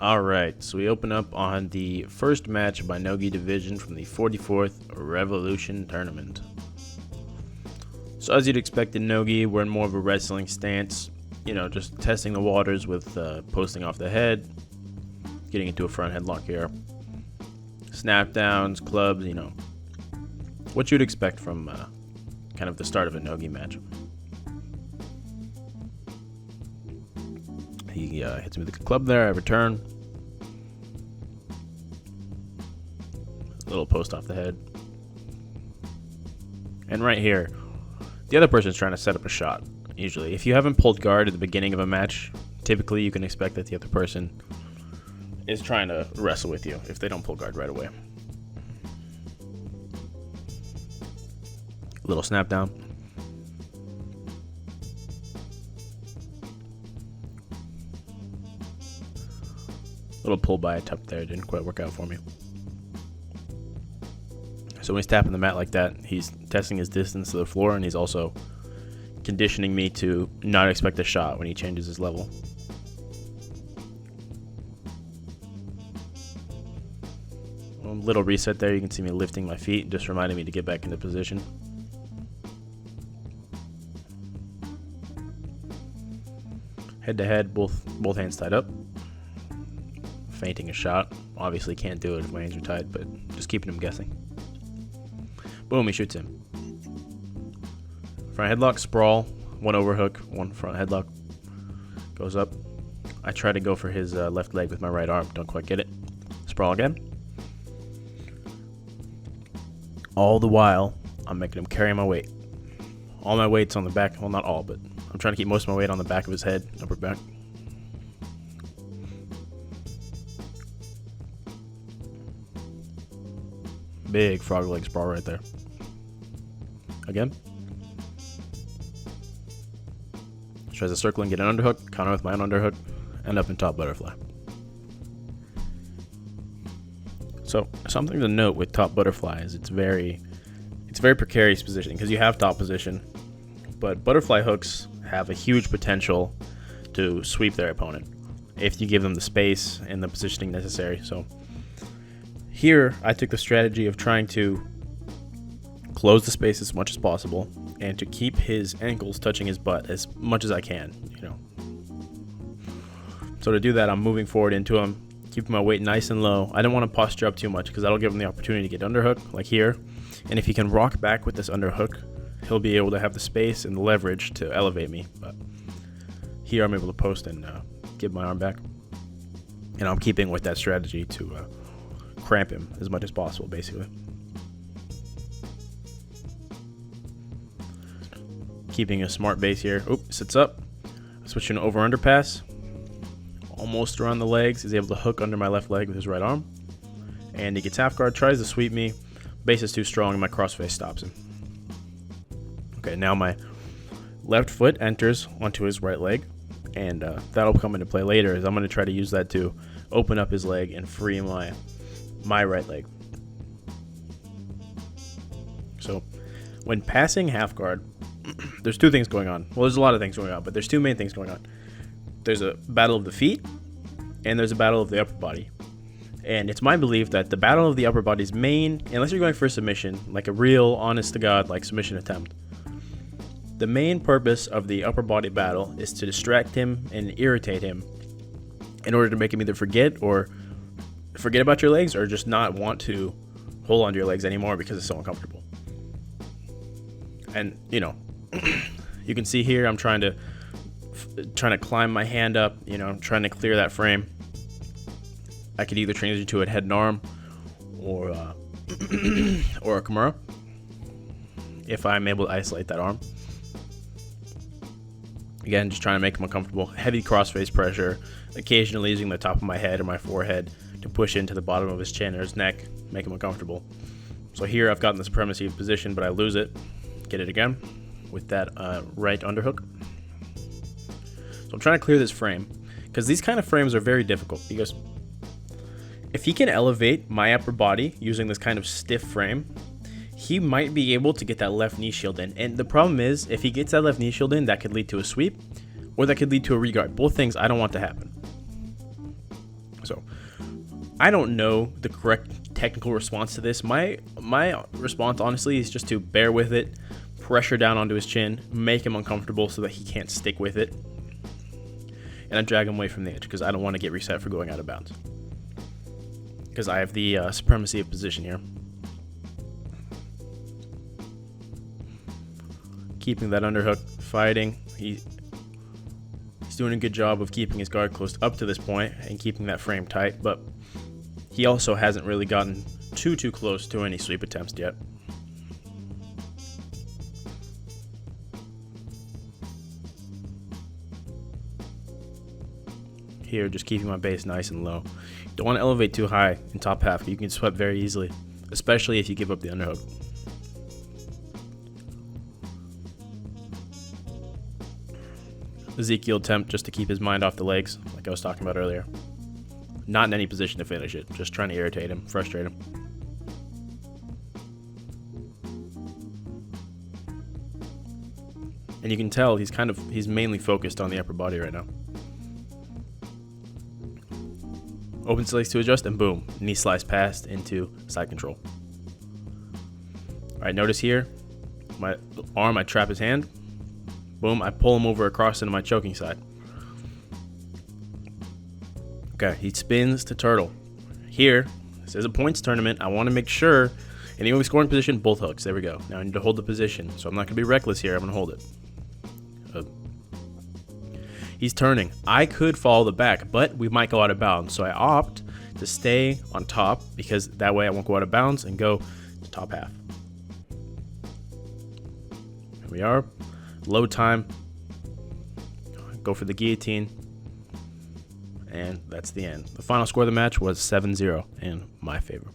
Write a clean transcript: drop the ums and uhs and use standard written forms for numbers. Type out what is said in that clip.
Alright, so we open up on the first match by NOGI division from the 44th Revolution Tournament. So as you'd expect in NOGI, we're in more of a wrestling stance, just testing the waters with posting off the head, getting into a front headlock here, snap downs, clubs, what you'd expect from kind of the start of a NOGI match. He hits me with the club there. I return. A little post off the head. And right here, the other person's trying to set up a shot. Usually, if you haven't pulled guard at the beginning of a match, typically you can expect that the other person is trying to wrestle with you if they don't pull guard right away. A little snap down. Little pull by a tuck there, didn't quite work out for me. So when he's tapping the mat like that, he's testing his distance to the floor, and he's also conditioning me to not expect a shot when he changes his level. A little reset there, you can see me lifting my feet, just reminding me to get back into position. Head to head, both hands tied up. Feinting a shot. Obviously can't do it if my hands are tied, but just keeping him guessing. Boom, he shoots him. Front headlock, sprawl, one overhook, one front headlock. Goes up. I try to go for his left leg with my right arm. Don't quite get it. Sprawl again. All the while, I'm making him carry my weight. All my weight's on the back. Well, not all, but I'm trying to keep most of my weight on the back of his head, upper back. Big frog leg sprawl right there. Again. Tries to circle and get an underhook. Counter with my own underhook. End up in top butterfly. So something to note with top butterfly is it's very precarious positioning because you have top position, but butterfly hooks have a huge potential to sweep their opponent if you give them the space and the positioning necessary. So here, I took the strategy of trying to close the space as much as possible and to keep his ankles touching his butt as much as I can, So to do that, I'm moving forward into him, keeping my weight nice and low. I don't want to posture up too much because that'll give him the opportunity to get underhook, like here. And if he can rock back with this underhook, he'll be able to have the space and the leverage to elevate me. But here, I'm able to post and give my arm back. And I'm keeping with that strategy to cramp him as much as possible, basically. Keeping a smart base here. Oop, sits up. Switching over under pass. Almost around the legs. He's able to hook under my left leg with his right arm. And he gets half guard, tries to sweep me. Base is too strong, and my crossface stops him. Okay, now my left foot enters onto his right leg. And that'll come into play later, as I'm going to try to use that to open up his leg and free my right leg. So when passing half guard, there's two things going on. Well, there's a lot of things going on, but there's two main things going on. There's a battle of the feet, and there's a battle of the upper body. And it's my belief that the battle of the upper body's main, unless you're going for a submission, like a real honest-to-God like submission attempt, the main purpose of the upper body battle is to distract him and irritate him in order to make him either forget about your legs or just not want to hold onto your legs anymore because it's so uncomfortable. And you can see here I'm trying to climb my hand up, I'm trying to clear that frame. I could either transition to a head and arm or a Kimura if I'm able to isolate that arm. Again, just trying to make him uncomfortable. Heavy crossface pressure, occasionally using the top of my head or my forehead to push into the bottom of his chin or his neck, make him uncomfortable. So here I've gotten the supremacy position, but I lose it. Get it again with that right underhook. So I'm trying to clear this frame because these kind of frames are very difficult because if he can elevate my upper body using this kind of stiff frame, he might be able to get that left knee shield in. And the problem is, if he gets that left knee shield in, that could lead to a sweep or that could lead to a regard. Both things I don't want to happen. So I don't know the correct technical response to this. My response, honestly, is just to bear with it, pressure down onto his chin, make him uncomfortable so that he can't stick with it, and I drag him away from the edge because I don't want to get reset for going out of bounds. Because I have the supremacy of position here. Keeping that underhook, fighting. He's doing a good job of keeping his guard closed up to this point and keeping that frame tight, but he also hasn't really gotten too close to any sweep attempts yet. Here, just keeping my base nice and low. Don't want to elevate too high in top half. You can sweat very easily, especially if you give up the underhook. Ezekiel attempt just to keep his mind off the legs, like I was talking about earlier. Not in any position to finish it, just trying to irritate him, frustrate him. And you can tell he's mainly focused on the upper body right now. Opens legs to adjust, and boom, knee slice past into side control. All right, notice here, my arm, I trap his hand. Boom, I pull him over across into my choking side. Okay, he spins to turtle. Here, this is a points tournament. I want to make sure, in the only scoring position, both hooks. There we go. Now I need to hold the position, so I'm not going to be reckless here. I'm going to hold it. He's turning. I could follow the back, but we might go out of bounds. So I opt to stay on top because that way I won't go out of bounds and go to top half. Here we are. Low time. Go for the guillotine. And that's the end. The final score of the match was 7-0 in my favor.